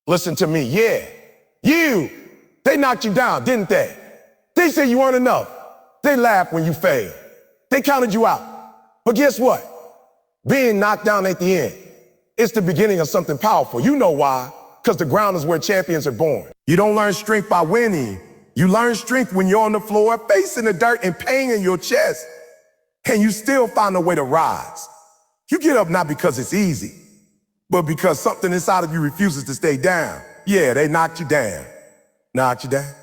Listen to me, yeah. They knocked you down, didn't they? They said you weren't enough. They laughed when you failed. They counted you out. But guess what? Being knocked down at the end, it's the beginning of something powerful. You know why? Because the ground is where champions are born. You don't learn strength by winning. You learn strength when you're on the floor, facing the dirt and pain in your chest, and you still find a way to rise. You get up not because it's easy, but because something inside of you refuses to stay down. Yeah, they knocked you down. Knocked you down.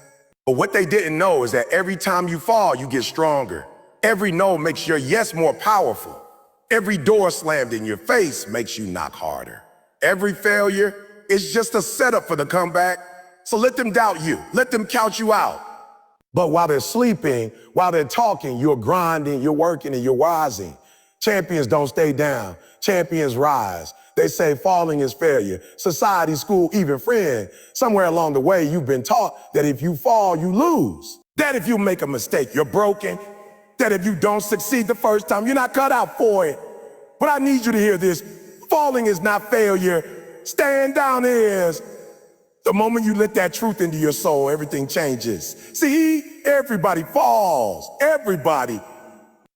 But what they didn't know is that every time you fall, you get stronger. Every no makes your yes more powerful. Every door slammed in your face makes you knock harder. Every failure is just a setup for the comeback. So let them doubt you. Let them count you out. But while they're sleeping, while they're talking, you're grinding, you're working, and you're rising. Champions don't stay down. Champions rise. They say falling is failure. Society, school, even friend. Somewhere along the way, you've been taught that if you fall, you lose. That if you make a mistake, you're broken. That if you don't succeed the first time, you're not cut out for it. But I need you to hear this. Falling is not failure. Staying down is. The moment you let that truth into your soul, everything changes. See, everybody falls. Everybody.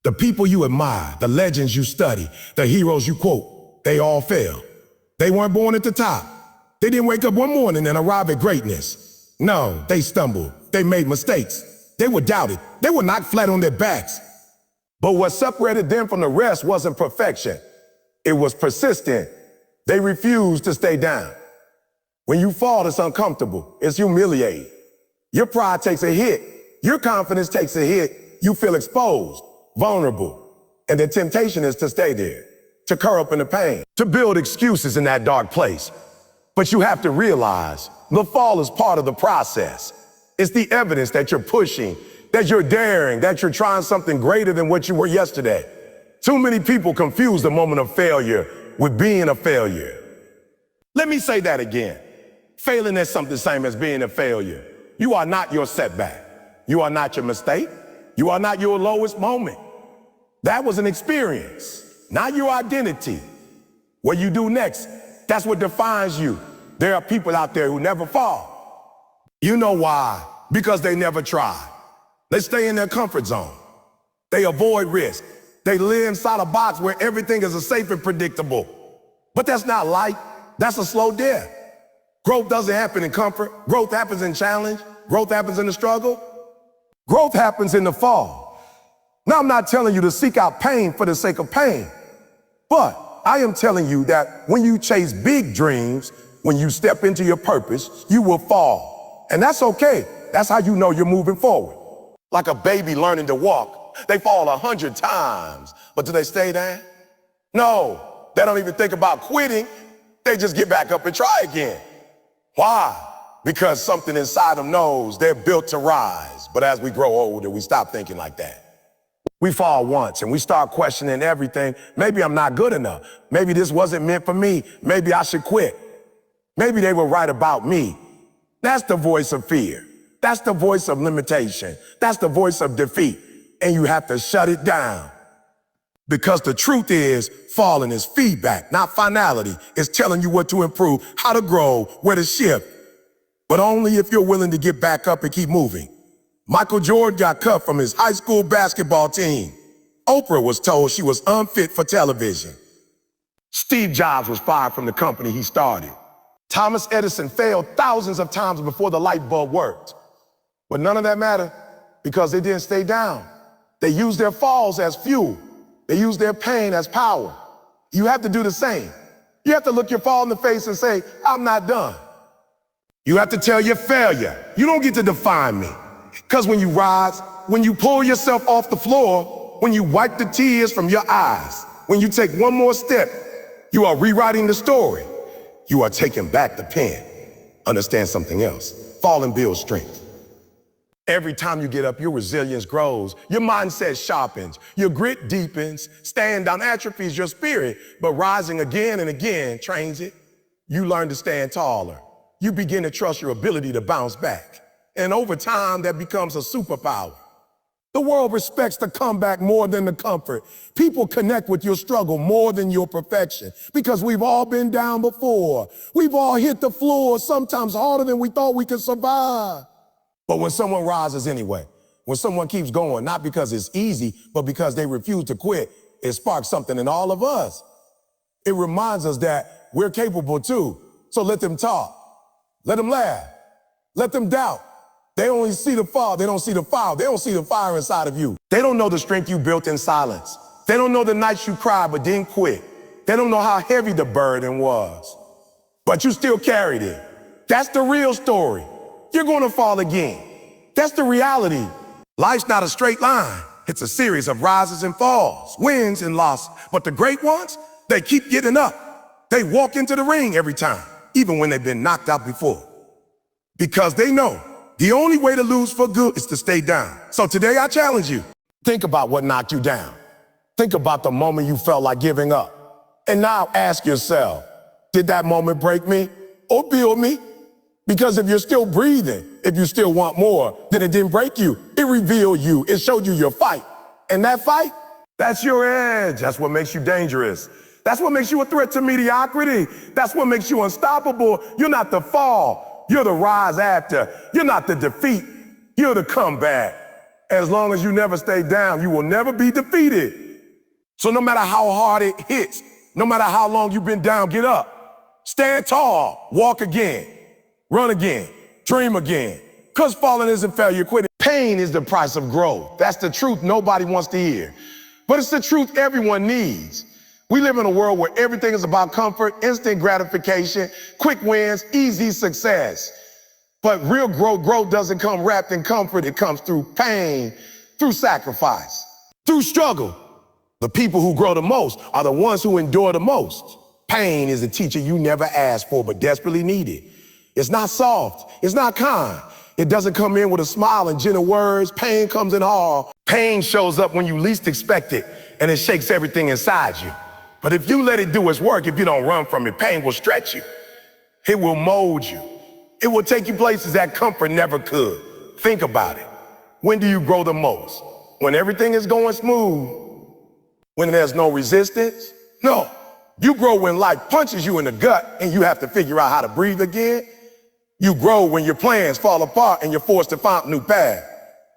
The people you admire, the legends you study, the heroes you quote, they all fail. They weren't born at the top. They didn't wake up one morning and arrive at greatness. No, they stumbled. They made mistakes. They were doubted. They were knocked flat on their backs. But what separated them from the rest wasn't perfection. It was persistent. They refused to stay down. When you fall, it's uncomfortable. It's humiliating. Your pride takes a hit. Your confidence takes a hit. You feel exposed, vulnerable. And the temptation is to stay there, to curl up in the pain, to build excuses in that dark place. But you have to realize the fall is part of the process. It's the evidence that you're pushing, that you're daring, that you're trying something greater than what you were yesterday. Too many people confuse the moment of failure with being a failure. Let me say that again. Failing is something the same as being a failure. You are not your setback. You are not your mistake. You are not your lowest moment. That was an experience, not your identity. What you do next, that's what defines you. There are people out there who never fall. You know why? Because they never try. They stay in their comfort zone. They avoid risk. They live inside a box where everything is safe and predictable. But that's not life. That's a slow death. Growth doesn't happen in comfort. Growth happens in challenge. Growth happens in the struggle. Growth happens in the fall. Now, I'm not telling you to seek out pain for the sake of pain, but I am telling you that when you chase big dreams, when you step into your purpose, you will fall. And that's okay. That's how you know you're moving forward. Like a baby learning to walk, they fall 100 times, but do they stay down? No, they don't even think about quitting. They just get back up and try again. Why? Because something inside them knows they're built to rise. But as we grow older, we stop thinking like that. We fall once and we start questioning everything. Maybe I'm not good enough. Maybe this wasn't meant for me. Maybe I should quit. Maybe they were right about me. That's the voice of fear. That's the voice of limitation. That's the voice of defeat. And you have to shut it down. Because the truth is, falling is feedback, not finality. It's telling you what to improve, how to grow, where to shift. But only if you're willing to get back up and keep moving. Michael Jordan got cut from his high school basketball team. Oprah was told she was unfit for television. Steve Jobs was fired from the company he started. Thomas Edison failed thousands of times before the light bulb worked. But none of that mattered because they didn't stay down. They used their falls as fuel. They use their pain as power. You have to do the same. You have to look your fall in the face and say, I'm not done. You have to tell your failure, you don't get to define me. Because when you rise, when you pull yourself off the floor, when you wipe the tears from your eyes, when you take one more step, you are rewriting the story. You are taking back the pen. Understand something else. Falling builds strength. Every time you get up, your resilience grows, your mindset sharpens, your grit deepens, staying down atrophies your spirit, but rising again and again trains it. You learn to stand taller. You begin to trust your ability to bounce back. And over time, that becomes a superpower. The world respects the comeback more than the comfort. People connect with your struggle more than your perfection because we've all been down before. We've all hit the floor, sometimes harder than we thought we could survive. But when someone rises anyway, when someone keeps going, not because it's easy, but because they refuse to quit, it sparks something in all of us. It reminds us that we're capable too. So let them talk. Let them laugh. Let them doubt. They only see the fall, they don't see the fire. They don't see the fire inside of you. They don't know the strength you built in silence. They don't know the nights you cried but didn't quit. They don't know how heavy the burden was. But you still carried it. That's the real story. You're gonna fall again. That's the reality. Life's not a straight line. It's a series of rises and falls, wins and losses. But the great ones, they keep getting up. They walk into the ring every time, even when they've been knocked out before. Because they know the only way to lose for good is to stay down. So today I challenge you. Think about what knocked you down. Think about the moment you felt like giving up. And now ask yourself, did that moment break me or build me? Because if you're still breathing, if you still want more, then it didn't break you. It revealed you. It showed you your fight. And that fight, that's your edge. That's what makes you dangerous. That's what makes you a threat to mediocrity. That's what makes you unstoppable. You're not the fall. You're the rise after. You're not the defeat. You're the comeback. As long as you never stay down, you will never be defeated. So no matter how hard it hits, no matter how long you've been down, get up. Stand tall. Walk again. Run again. Dream again. Because falling isn't failure, quitting. Pain is the price of growth. That's the truth nobody wants to hear. But it's the truth everyone needs. We live in a world where everything is about comfort, instant gratification, quick wins, easy success. But real growth doesn't come wrapped in comfort. It comes through pain, through sacrifice, through struggle. The people who grow the most are the ones who endure the most. Pain is a teacher you never asked for but desperately needed. It's not soft. It's not kind. It doesn't come in with a smile and gentle words. Pain comes in hard. Pain shows up when you least expect it, and it shakes everything inside you. But if you let it do its work, if you don't run from it, pain will stretch you. It will mold you. It will take you places that comfort never could. Think about it. When do you grow the most? When everything is going smooth? When there's no resistance? No. You grow when life punches you in the gut and you have to figure out how to breathe again. You grow when your plans fall apart and you're forced to find a new path.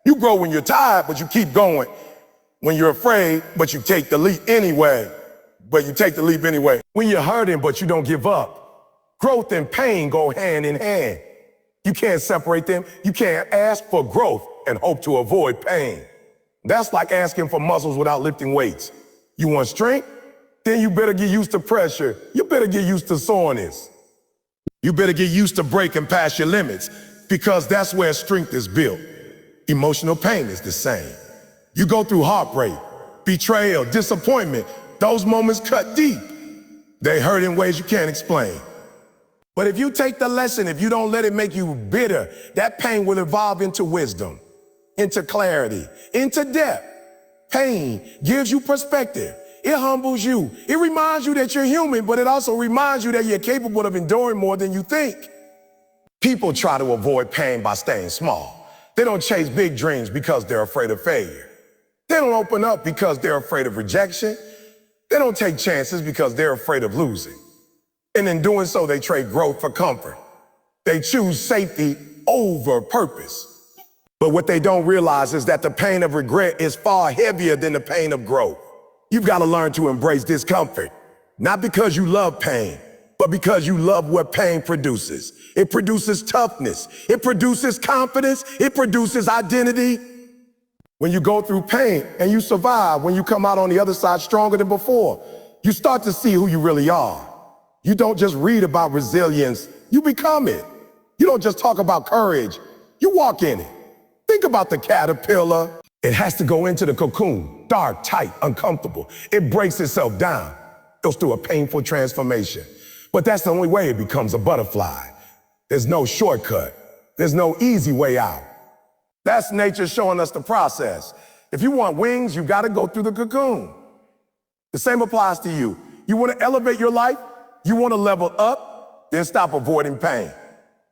You grow when you're tired, but you keep going. When you're afraid, but you take the leap anyway. When you're hurting, but you don't give up. Growth and pain go hand in hand. You can't separate them. You can't ask for growth and hope to avoid pain. That's like asking for muscles without lifting weights. You want strength? Then you better get used to pressure. You better get used to soreness. You better get used to breaking past your limits because that's where strength is built. Emotional pain is the same. You go through heartbreak, betrayal, disappointment. Those moments cut deep. They hurt in ways you can't explain. But if you take the lesson, if you don't let it make you bitter, that pain will evolve into wisdom, into clarity, into depth. Pain gives you perspective. It humbles you. It reminds you that you're human, but it also reminds you that you're capable of enduring more than you think. People try to avoid pain by staying small. They don't chase big dreams because they're afraid of failure. They don't open up because they're afraid of rejection. They don't take chances because they're afraid of losing. And in doing so, they trade growth for comfort. They choose safety over purpose. But what they don't realize is that the pain of regret is far heavier than the pain of growth. You've got to learn to embrace discomfort, not because you love pain, but because you love what pain produces. It produces toughness. It produces confidence. It produces identity. When you go through pain and you survive, when you come out on the other side stronger than before, you start to see who you really are. You don't just read about resilience, you become it. You don't just talk about courage, you walk in it. Think about the caterpillar. It has to go into the cocoon, dark, tight, uncomfortable. It breaks itself down, goes through a painful transformation. But that's the only way it becomes a butterfly. There's no shortcut. There's no easy way out. That's nature showing us the process. If you want wings, you got to go through the cocoon. The same applies to you. You want to elevate your life? You want to level up? Then stop avoiding pain.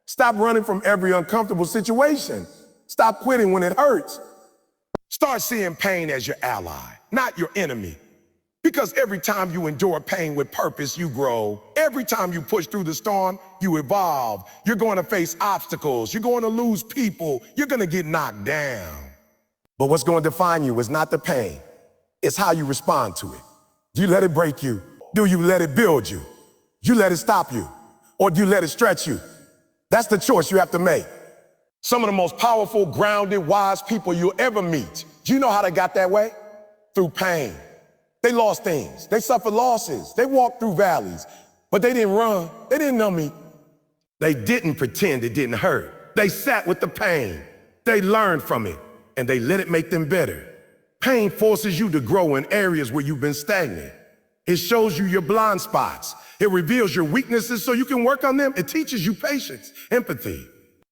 Stop running from every uncomfortable situation. Stop quitting when it hurts. Start seeing pain as your ally, not your enemy. Because every time you endure pain with purpose, you grow. Every time you push through the storm, you evolve. You're going to face obstacles. You're going to lose people. You're going to get knocked down. But what's going to define you is not the pain. It's how you respond to it. Do you let it break you? Do you let it build you? Do you let it stop you? Or do you let it stretch you? That's the choice you have to make. Some of the most powerful, grounded, wise people you'll ever meet. Do you know how they got that way? Through pain. They lost things. They suffered losses. They walked through valleys, but they didn't run. They didn't numb me. They didn't pretend it didn't hurt. They sat with the pain. They learned from it, and they let it make them better. Pain forces you to grow in areas where you've been stagnant. It shows you your blind spots. It reveals your weaknesses so you can work on them. It teaches you patience, empathy,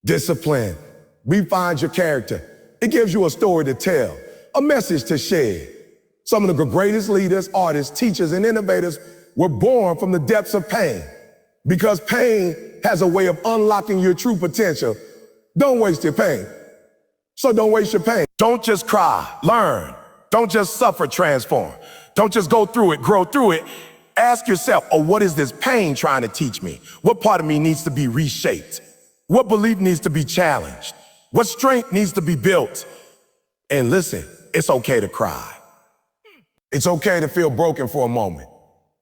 discipline. Refines your character. It gives you a story to tell, a message to share. Some of the greatest leaders, artists, teachers, and innovators were born from the depths of pain. Because pain has a way of unlocking your true potential. Don't waste your pain. So don't waste your pain. Don't just cry, learn. Don't just suffer, transform. Don't just go through it, grow through it. Ask yourself, what is this pain trying to teach me? What part of me needs to be reshaped? What belief needs to be challenged? What strength needs to be built? And listen, it's okay to cry. It's okay to feel broken for a moment.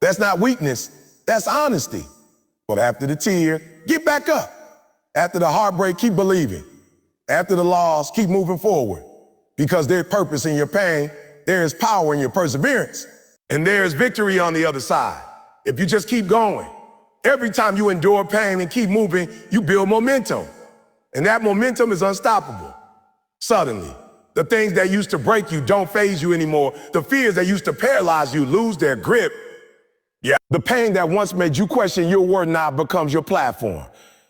That's not weakness, that's honesty. But after the tear, get back up. After the heartbreak, keep believing. After the loss, keep moving forward. Because there's purpose in your pain, there is power in your perseverance, and there is victory on the other side. If you just keep going, every time you endure pain and keep moving, you build momentum. And that momentum is unstoppable. Suddenly, the things that used to break you don't faze you anymore. The fears that used to paralyze you lose their grip. Yeah. The pain that once made you question your worth now becomes your platform.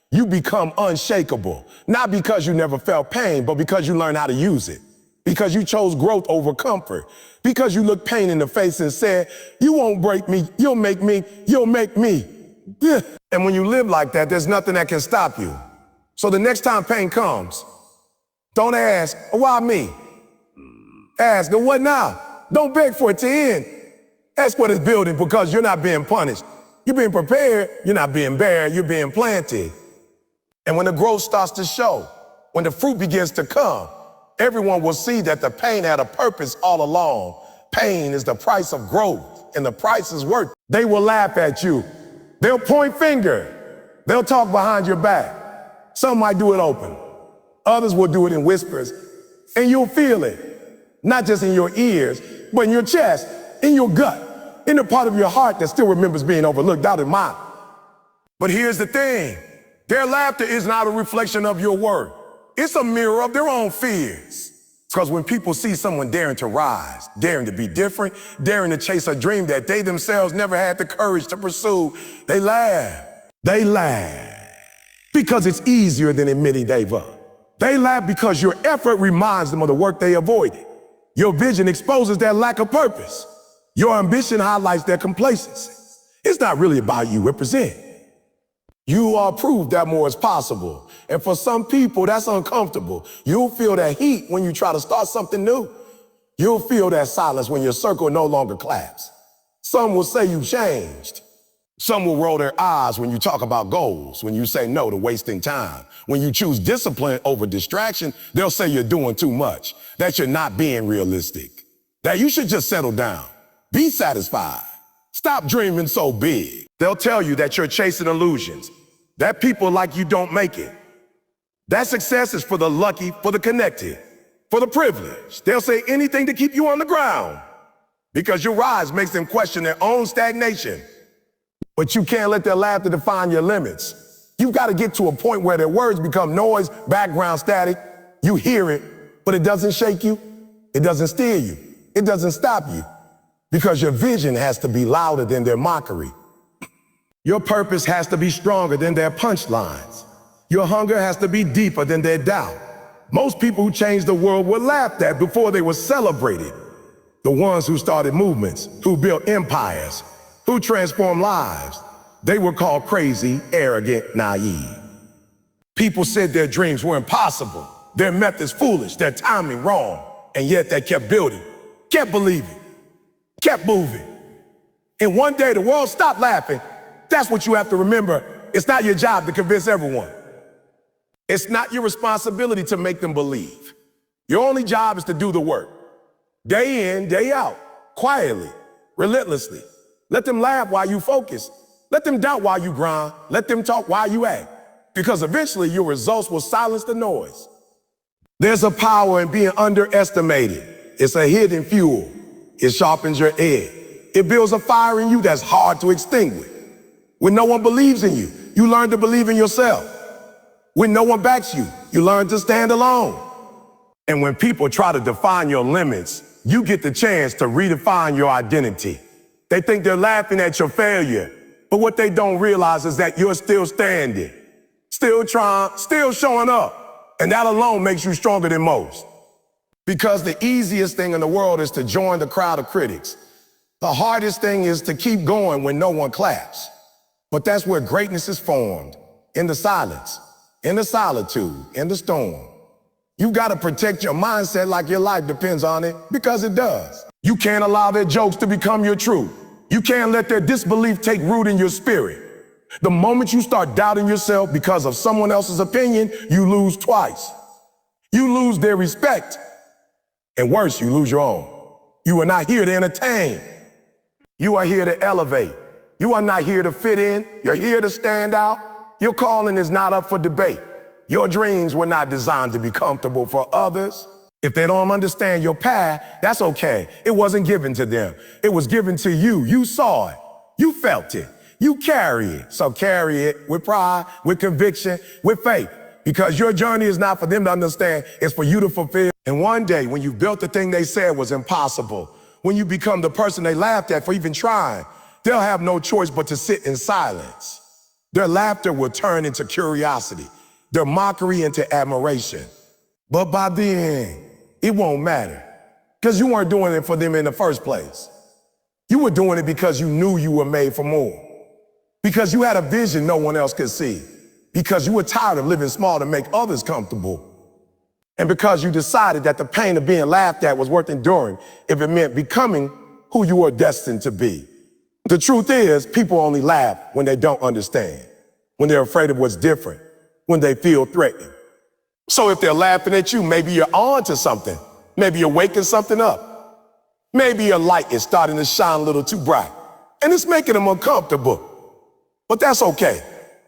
You become unshakable, not because you never felt pain, but because you learned how to use it. Because you chose growth over comfort. Because you looked pain in the face and said, you won't break me, you'll make me, you'll make me. Yeah. And when you live like that, there's nothing that can stop you. So the next time pain comes, don't ask, why me? Ask, what now? Don't beg for it to end. That's what it's building, because you're not being punished. You're being prepared, you're not being buried, you're being planted. And when the growth starts to show, when the fruit begins to come, everyone will see that the pain had a purpose all along. Pain is the price of growth, and the price is worth it. They will laugh at you. They'll point finger. They'll talk behind your back. Some might do it open. Others will do it in whispers, and you'll feel it. Not just in your ears, but in your chest, in your gut, in the part of your heart that still remembers being overlooked, out in mine. But here's the thing. Their laughter is not a reflection of your worth. It's a mirror of their own fears. Because when people see someone daring to rise, daring to be different, daring to chase a dream that they themselves never had the courage to pursue, they laugh. They laugh because it's easier than admitting they've up. They laugh because your effort reminds them of the work they avoided. Your vision exposes their lack of purpose. Your ambition highlights their complacency. It's not really about you, represent. You are proof that more is possible. And for some people, that's uncomfortable. You'll feel that heat when you try to start something new. You'll feel that silence when your circle no longer claps. Some will say you changed. Some will roll their eyes when you talk about goals, when you say no to wasting time. When you choose discipline over distraction, they'll say you're doing too much, that you're not being realistic, that you should just settle down, be satisfied, stop dreaming so big. They'll tell you that you're chasing illusions, that people like you don't make it. That success is for the lucky, for the connected, for the privileged. They'll say anything to keep you on the ground because your rise makes them question their own stagnation. But you can't let their laughter define your limits. You've got to get to a point where their words become noise, background static. You hear it, but it doesn't shake you. It doesn't steer you. It doesn't stop you because your vision has to be louder than their mockery. Your purpose has to be stronger than their punchlines. Your hunger has to be deeper than their doubt. Most people who changed the world were laughed at before they were celebrated. The ones who started movements, who built empires, who transformed lives, they were called crazy, arrogant, naive. People said their dreams were impossible, their methods foolish, their timing wrong. And yet they kept building, kept believing, kept moving. And one day the world stopped laughing. That's what you have to remember. It's not your job to convince everyone. It's not your responsibility to make them believe. Your only job is to do the work. Day in, day out, quietly, relentlessly. Let them laugh while you focus. Let them doubt while you grind. Let them talk while you act. Because eventually your results will silence the noise. There's a power in being underestimated. It's a hidden fuel. It sharpens your edge. It builds a fire in you that's hard to extinguish. When no one believes in you, you learn to believe in yourself. When no one backs you, you learn to stand alone. And when people try to define your limits, you get the chance to redefine your identity. They think they're laughing at your failure, but what they don't realize is that you're still standing, still trying, still showing up. And that alone makes you stronger than most. Because the easiest thing in the world is to join the crowd of critics. The hardest thing is to keep going when no one claps. But that's where greatness is formed, in the silence, in the solitude, in the storm. You've got to protect your mindset like your life depends on it, because it does. You can't allow their jokes to become your truth. You can't let their disbelief take root in your spirit. The moment you start doubting yourself because of someone else's opinion, you lose twice. You lose their respect, and worse, you lose your own. You are not here to entertain. You are here to elevate. You are not here to fit in. You're here to stand out. Your calling is not up for debate. Your dreams were not designed to be comfortable for others. If they don't understand your path, that's okay. It wasn't given to them. It was given to you. You saw it. You felt it. You carry it. So carry it with pride, with conviction, with faith. Because your journey is not for them to understand. It's for you to fulfill. And one day, when you built the thing they said was impossible, when you become the person they laughed at for even trying, they'll have no choice but to sit in silence. Their laughter will turn into curiosity, their mockery into admiration. But by then, it won't matter, because you weren't doing it for them in the first place. You were doing it because you knew you were made for more, because you had a vision no one else could see, because you were tired of living small to make others comfortable, and because you decided that the pain of being laughed at was worth enduring if it meant becoming who you were destined to be. The truth is, people only laugh when they don't understand, when they're afraid of what's different, when they feel threatened. So if they're laughing at you, maybe you're on to something. Maybe you're waking something up. Maybe your light is starting to shine a little too bright, and it's making them uncomfortable. But that's okay.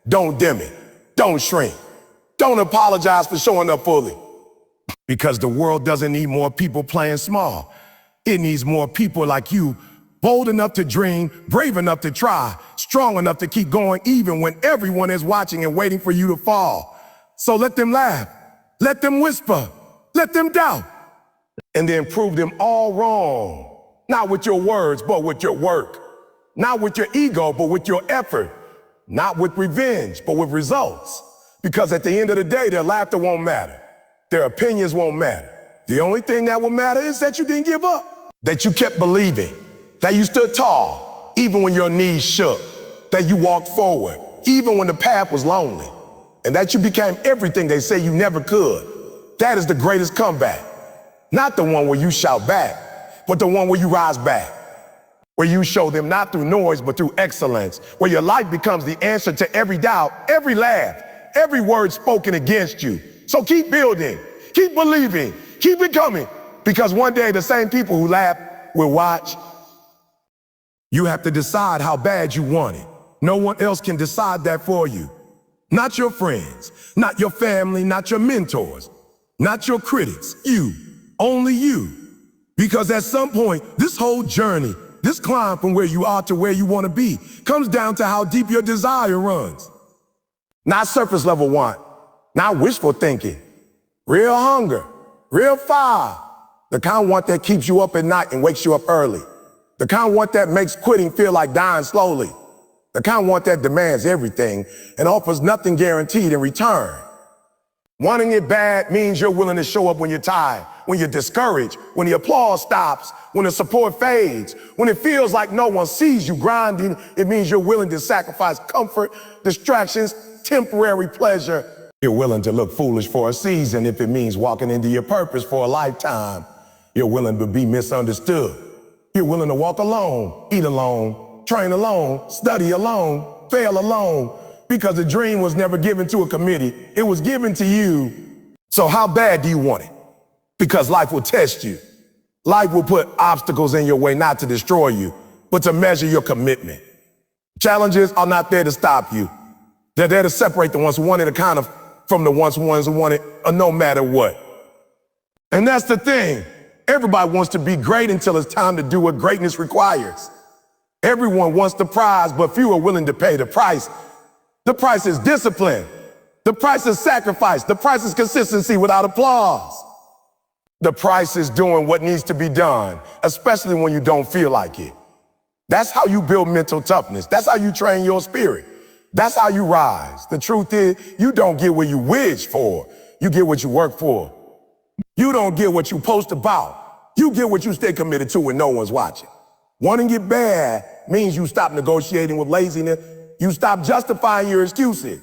Don't dim it. Don't shrink. Don't apologize for showing up fully. Because the world doesn't need more people playing small. It needs more people like you, bold enough to dream, brave enough to try, strong enough to keep going even when everyone is watching and waiting for you to fall. So let them laugh, let them whisper, let them doubt, and then prove them all wrong. Not with your words, but with your work. Not with your ego, but with your effort. Not with revenge, but with results. Because at the end of the day, their laughter won't matter. Their opinions won't matter. The only thing that will matter is that you didn't give up, that you kept believing, that you stood tall, even when your knees shook, that you walked forward, even when the path was lonely, and that you became everything they say you never could. That is the greatest comeback. Not the one where you shout back, but the one where you rise back, where you show them not through noise, but through excellence, where your life becomes the answer to every doubt, every laugh, every word spoken against you. So keep building, keep believing, keep becoming, because one day the same people who laugh will watch. You have to decide how bad you want it. No one else can decide that for you. Not your friends, not your family, not your mentors, not your critics, you, only you. Because at some point, this whole journey, this climb from where you are to where you want to be, comes down to how deep your desire runs. Not surface level want, not wishful thinking, real hunger, real fire, the kind of want that keeps you up at night and wakes you up early, the kind of want that makes quitting feel like dying slowly, the kind of want that demands everything and offers nothing guaranteed in return. Wanting it bad means you're willing to show up when you're tired, when you're discouraged, when the applause stops, when the support fades, when it feels like no one sees you grinding. It means you're willing to sacrifice comfort, distractions, temporary pleasure. You're willing to look foolish for a season if it means walking into your purpose for a lifetime. You're willing to be misunderstood. You're willing to walk alone, eat alone, train alone, study alone, fail alone, because the dream was never given to a committee. It was given to you. So how bad do you want it? Because life will test you. Life will put obstacles in your way, not to destroy you, but to measure your commitment. Challenges are not there to stop you. They're there to separate the ones who wanted it kind of from the ones who wanted no matter what. And that's the thing. Everybody wants to be great until it's time to do what greatness requires. Everyone wants the prize, but few are willing to pay the price. The price is discipline. The price is sacrifice. The price is consistency without applause. The price is doing what needs to be done, especially when you don't feel like it. That's how you build mental toughness. That's how you train your spirit. That's how you rise. The truth is, you don't get what you wish for. You get what you work for. You don't get what you post about. You get what you stay committed to when no one's watching. Wanting it bad means you stop negotiating with laziness. You stop justifying your excuses.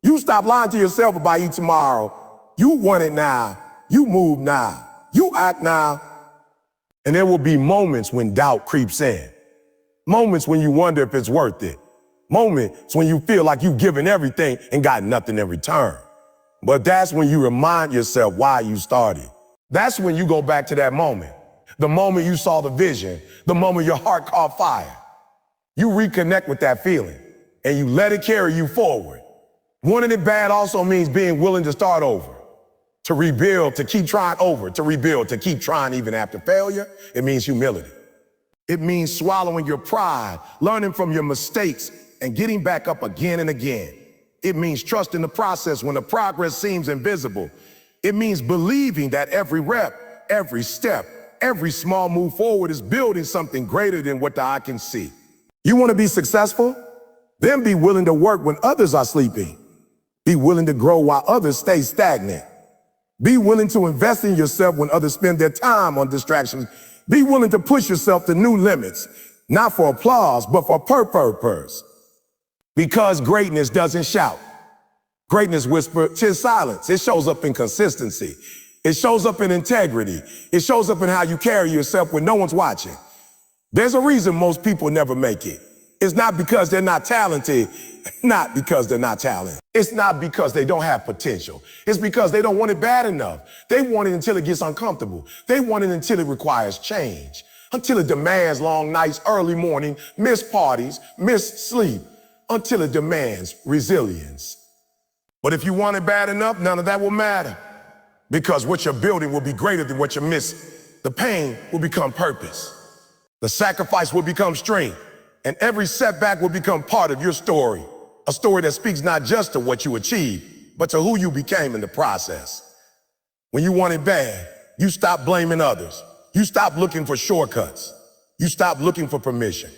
You stop lying to yourself about you tomorrow. You want it now. You move now. You act now. And there will be moments when doubt creeps in. Moments when you wonder if it's worth it. Moments when you feel like you've given everything and got nothing in return. But that's when you remind yourself why you started. That's when you go back to that moment. The moment you saw the vision. The moment your heart caught fire. You reconnect with that feeling and you let it carry you forward. Wanting it bad also means being willing to start over. To rebuild, to keep trying over, to rebuild, to keep trying even after failure. It means humility. It means swallowing your pride, learning from your mistakes, and getting back up again and again. It means trusting the process when the progress seems invisible. It means believing that every rep, every step, every small move forward is building something greater than what the eye can see. You want to be successful? Then be willing to work when others are sleeping. Be willing to grow while others stay stagnant. Be willing to invest in yourself when others spend their time on distractions. Be willing to push yourself to new limits, not for applause, but for purpose. Because greatness doesn't shout. Greatness whispers in silence. It shows up in consistency. It shows up in integrity. It shows up in how you carry yourself when no one's watching. There's a reason most people never make it. It's not because they're not talented. Not because they're not talented. It's not because they don't have potential. It's because they don't want it bad enough. They want it until it gets uncomfortable. They want it until it requires change. Until it demands long nights, early morning, missed parties, missed sleep. Until it demands resilience. But if you want it bad enough, none of that will matter. Because what you're building will be greater than what you miss. The pain will become purpose. The sacrifice will become strength. And every setback will become part of your story. A story that speaks not just to what you achieved, but to who you became in the process. When you want it bad, you stop blaming others. You stop looking for shortcuts. You stop looking for permission.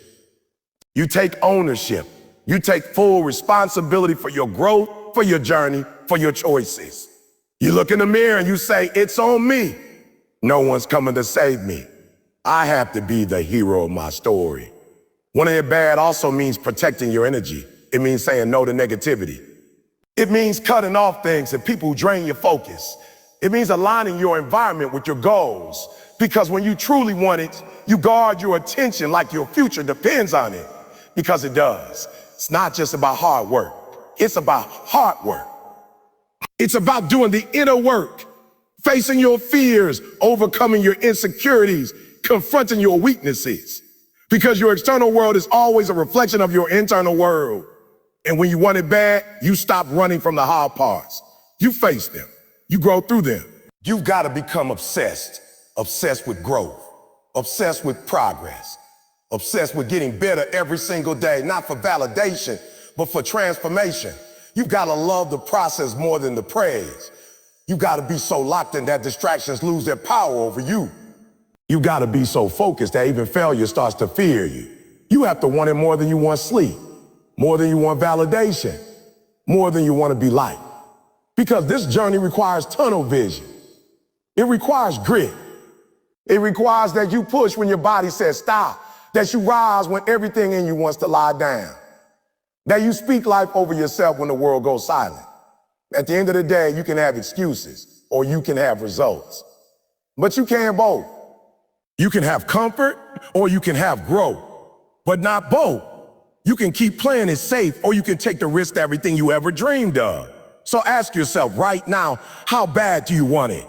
You take ownership. You take full responsibility for your growth, for your journey, for your choices. You look in the mirror and you say, it's on me. No one's coming to save me. I have to be the hero of my story. Wanting it bad also means protecting your energy. It means saying no to negativity. It means cutting off things and people who drain your focus. It means aligning your environment with your goals. Because when you truly want it, you guard your attention like your future depends on it. Because it does. It's not just about hard work. It's about hard work. It's about doing the inner work, facing your fears, overcoming your insecurities, confronting your weaknesses. Because your external world is always a reflection of your internal world. And when you want it bad, you stop running from the hard parts. You face them. You grow through them. You've got to become obsessed with growth, obsessed with progress, obsessed with getting better every single day, not for validation, but for transformation. You've got to love the process more than the praise. You've got to be so locked in that distractions lose their power over you. You got to be so focused that even failure starts to fear you. You have to want it more than you want sleep, more than you want validation, more than you want to be liked. Because this journey requires tunnel vision. It requires grit. It requires that you push when your body says stop, that you rise when everything in you wants to lie down, that you speak life over yourself when the world goes silent. At the end of the day, you can have excuses or you can have results, but you can't both. You can have comfort or you can have growth, but not both. You can keep playing it safe or you can take the risk to everything you ever dreamed of. So ask yourself right now, how bad do you want it?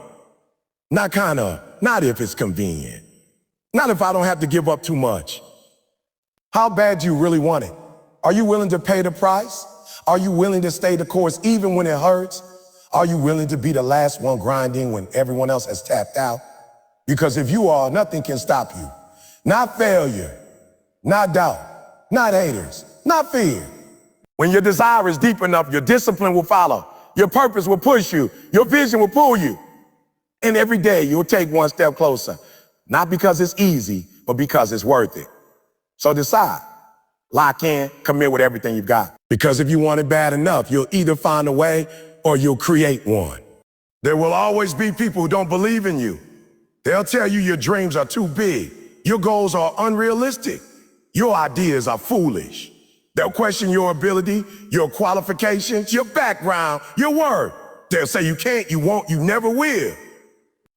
Not if it's convenient. Not if I don't have to give up too much. How bad do you really want it? Are you willing to pay the price? Are you willing to stay the course even when it hurts? Are you willing to be the last one grinding when everyone else has tapped out? Because if you are, nothing can stop you. Not failure, not doubt, not haters, not fear. When your desire is deep enough, your discipline will follow. Your purpose will push you. Your vision will pull you. And every day you'll take one step closer. Not because it's easy, but because it's worth it. So decide. Lock in, commit with everything you've got. Because if you want it bad enough, you'll either find a way or you'll create one. There will always be people who don't believe in you. They'll tell you your dreams are too big. Your goals are unrealistic. Your ideas are foolish. They'll question your ability, your qualifications, your background, your worth. They'll say you can't, you won't, you never will.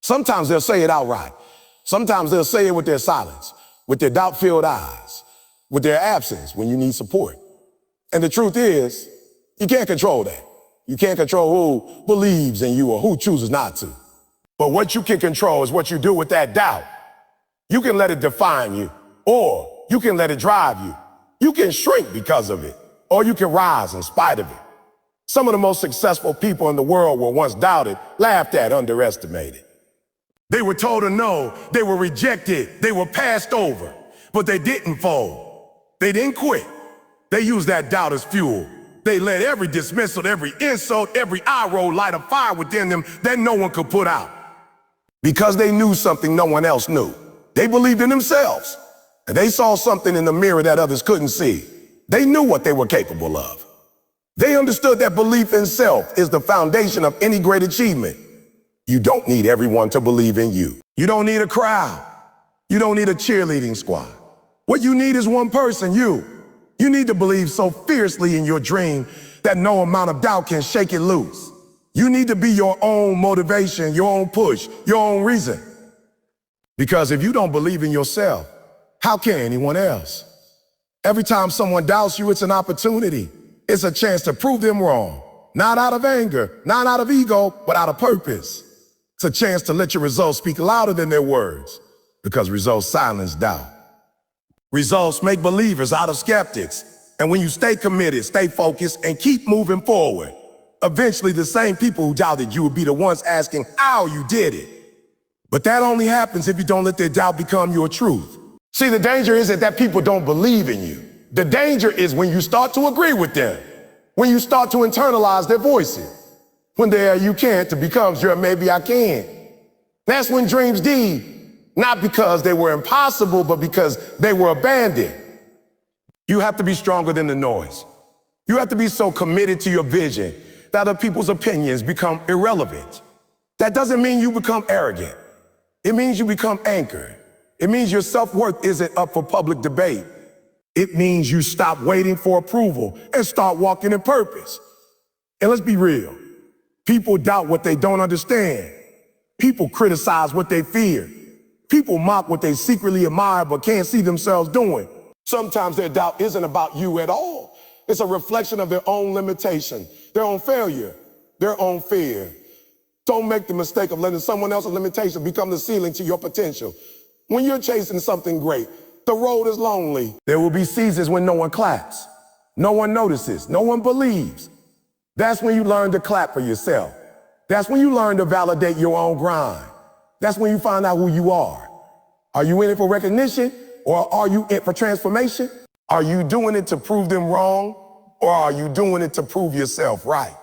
Sometimes they'll say it outright. Sometimes they'll say it with their silence, with their doubt-filled eyes, with their absence when you need support. And the truth is, you can't control that. You can't control who believes in you or who chooses not to. But what you can control is what you do with that doubt. You can let it define you, or you can let it drive you. You can shrink because of it, or you can rise in spite of it. Some of the most successful people in the world were once doubted, laughed at, underestimated. They were told to no, they were rejected, they were passed over, but they didn't fold. They didn't quit. They used that doubt as fuel. They let every dismissal, every insult, every eye roll light a fire within them that no one could put out. Because they knew something no one else knew. They believed in themselves. And they saw something in the mirror that others couldn't see. They knew what they were capable of. They understood that belief in self is the foundation of any great achievement. You don't need everyone to believe in you. You don't need a crowd. You don't need a cheerleading squad. What you need is one person, you. You need to believe so fiercely in your dream that no amount of doubt can shake it loose. You need to be your own motivation, your own push, your own reason. Because if you don't believe in yourself, how can anyone else? Every time someone doubts you, it's an opportunity. It's a chance to prove them wrong. Not out of anger, not out of ego, but out of purpose. It's a chance to let your results speak louder than their words, because results silence doubt. Results make believers out of skeptics. And when you stay committed, stay focused, and keep moving forward, eventually the same people who doubted you will be the ones asking how you did it. But that only happens if you don't let their doubt become your truth. See, the danger isn't that people don't believe in you. The danger is when you start to agree with them, when you start to internalize their voices, when their you can't becomes your maybe I can. That's when dreams deed, not because they were impossible, but because they were abandoned. You have to be stronger than the noise. You have to be so committed to your vision that other people's opinions become irrelevant. That doesn't mean you become arrogant. It means you become anchored. It means your self-worth isn't up for public debate. It means you stop waiting for approval and start walking in purpose. And let's be real. People doubt what they don't understand. People criticize what they fear. People mock what they secretly admire but can't see themselves doing. Sometimes their doubt isn't about you at all. It's a reflection of their own limitation, their own failure, their own fear. Don't make the mistake of letting someone else's limitation become the ceiling to your potential. When you're chasing something great, the road is lonely. There will be seasons when no one claps, no one notices, no one believes. That's when you learn to clap for yourself. That's when you learn to validate your own grind. That's when you find out who you are. Are you in it for recognition, or are you in it for transformation? Are you doing it to prove them wrong, or are you doing it to prove yourself right?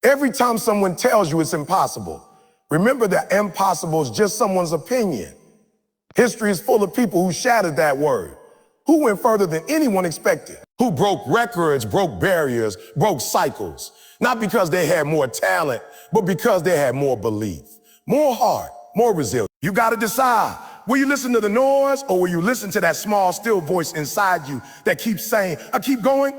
Every time someone tells you it's impossible, remember that impossible is just someone's opinion. History is full of people who shattered that word, who went further than anyone expected, who broke records, broke barriers, broke cycles, not because they had more talent, but because they had more belief, more heart, more resilience. You got to decide, will you listen to the noise, or will you listen to that small, still voice inside you that keeps saying, I keep going?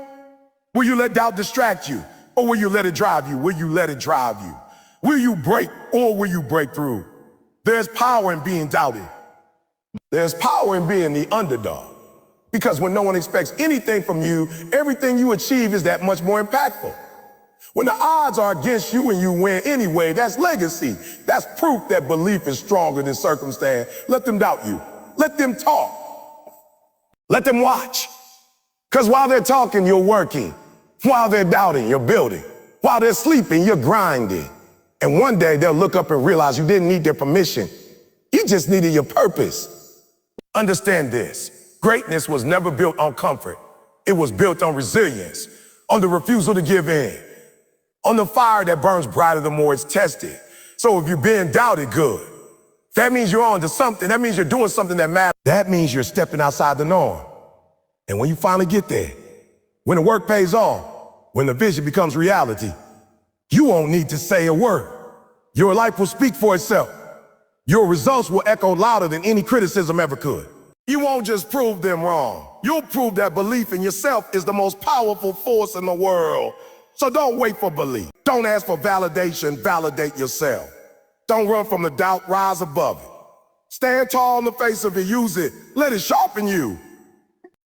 Will you let doubt distract you, or will you let it drive you? Will you let it drive you? Will you break, or will you break through? There's power in being doubted. There's power in being the underdog. Because when no one expects anything from you, everything you achieve is that much more impactful. When the odds are against you and you win anyway, that's legacy. That's proof that belief is stronger than circumstance. Let them doubt you. Let them talk. Let them watch. Because while they're talking, you're working. While they're doubting, you're building. While they're sleeping, you're grinding. And one day they'll look up and realize you didn't need their permission. You just needed your purpose. Understand this. Greatness was never built on comfort. It was built on resilience, on the refusal to give in, on the fire that burns brighter the more it's tested. So if you're being doubted, good. That means you're on to something. That means you're doing something that matters. That means you're stepping outside the norm. And when you finally get there, when the work pays off, when the vision becomes reality, you won't need to say a word. Your life will speak for itself. Your results will echo louder than any criticism ever could. You won't just prove them wrong. You'll prove that belief in yourself is the most powerful force in the world. So don't wait for belief. Don't ask for validation, validate yourself. Don't run from the doubt, rise above it. Stand tall in the face of it, use it. Let it sharpen you.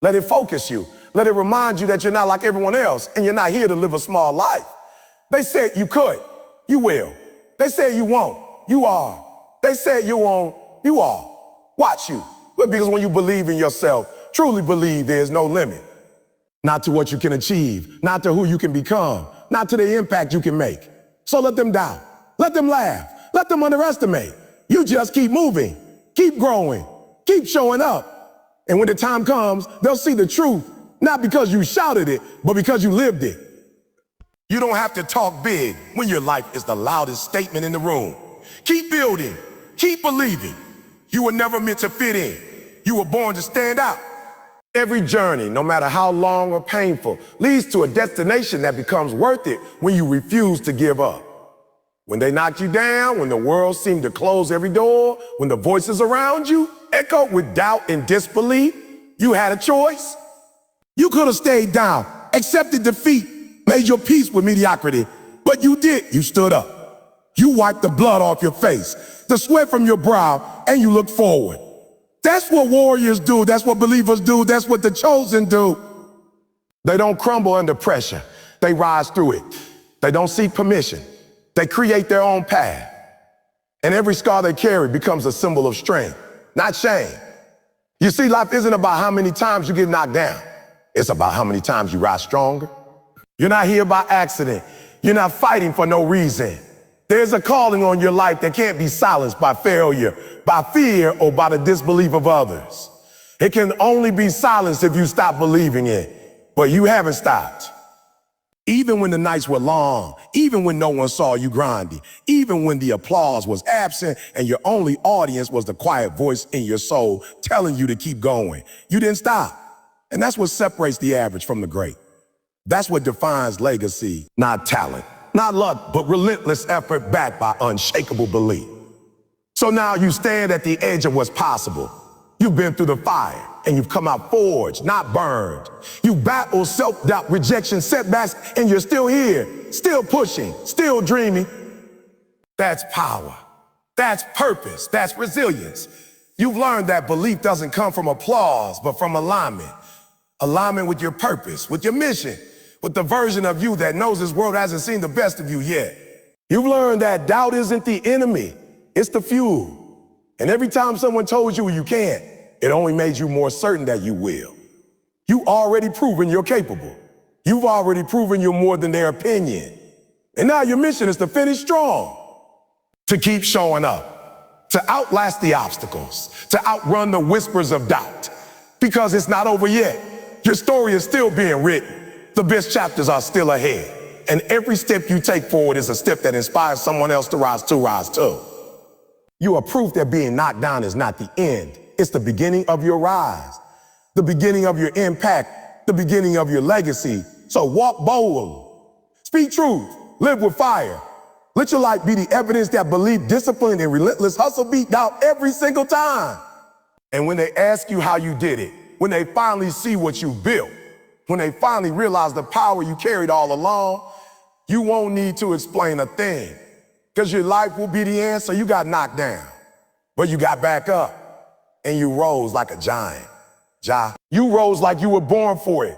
Let it focus you. Let it remind you that you're not like everyone else and you're not here to live a small life. They said you could, you will. They said you won't, you are. They said you won't, you are. Watch you. But because when you believe in yourself, truly believe there's no limit. Not to what you can achieve, not to who you can become, not to the impact you can make. So let them doubt, let them laugh, let them underestimate. You just keep moving, keep growing, keep showing up. And when the time comes, they'll see the truth, not because you shouted it, but because you lived it. You don't have to talk big when your life is the loudest statement in the room. Keep building, keep believing. You were never meant to fit in. You were born to stand out. Every journey, no matter how long or painful, leads to a destination that becomes worth it when you refuse to give up. When they knocked you down, when the world seemed to close every door, when the voices around you echoed with doubt and disbelief, you had a choice. You could have stayed down, accepted defeat, made your peace with mediocrity, but you did. You stood up. You wiped the blood off your face, the sweat from your brow, and you looked forward. That's what warriors do. That's what believers do. That's what the chosen do. They don't crumble under pressure. They rise through it. They don't seek permission. They create their own path. And every scar they carry becomes a symbol of strength, not shame. You see, life isn't about how many times you get knocked down. It's about how many times you rise stronger. You're not here by accident. You're not fighting for no reason. There's a calling on your life that can't be silenced by failure, by fear, or by the disbelief of others. It can only be silenced if you stop believing it, but you haven't stopped. Even when the nights were long, even when no one saw you grinding, even when the applause was absent and your only audience was the quiet voice in your soul telling you to keep going, you didn't stop. And that's what separates the average from the great. That's what defines legacy, not talent. Not luck, but relentless effort backed by unshakable belief. So now you stand at the edge of what's possible. You've been through the fire and you've come out forged, not burned. You battled self-doubt, rejection, setbacks, and you're still here, still pushing, still dreaming. That's power. That's purpose. That's resilience. You've learned that belief doesn't come from applause, but from alignment. Alignment with your purpose, with your mission, with the version of you that knows this world hasn't seen the best of you yet. You've learned that doubt isn't the enemy, it's the fuel. And every time someone told you you can't, it only made you more certain that you will. You already proven you're capable. You've already proven you're more than their opinion. And now your mission is to finish strong, to keep showing up, to outlast the obstacles, to outrun the whispers of doubt. Because it's not over yet. Your story is still being written. The best chapters are still ahead. And every step you take forward is a step that inspires someone else to rise too. You are proof that being knocked down is not the end. It's the beginning of your rise, the beginning of your impact, the beginning of your legacy. So walk bold, speak truth, live with fire. Let your life be the evidence that belief, discipline, and relentless hustle beat doubt every single time. And when they ask you how you did it, when they finally see what you built, when they finally realize the power you carried all along, you won't need to explain a thing, because your life will be the answer. You got knocked down, but you got back up. and you rose like a giant. Ja, you rose like you were born for it.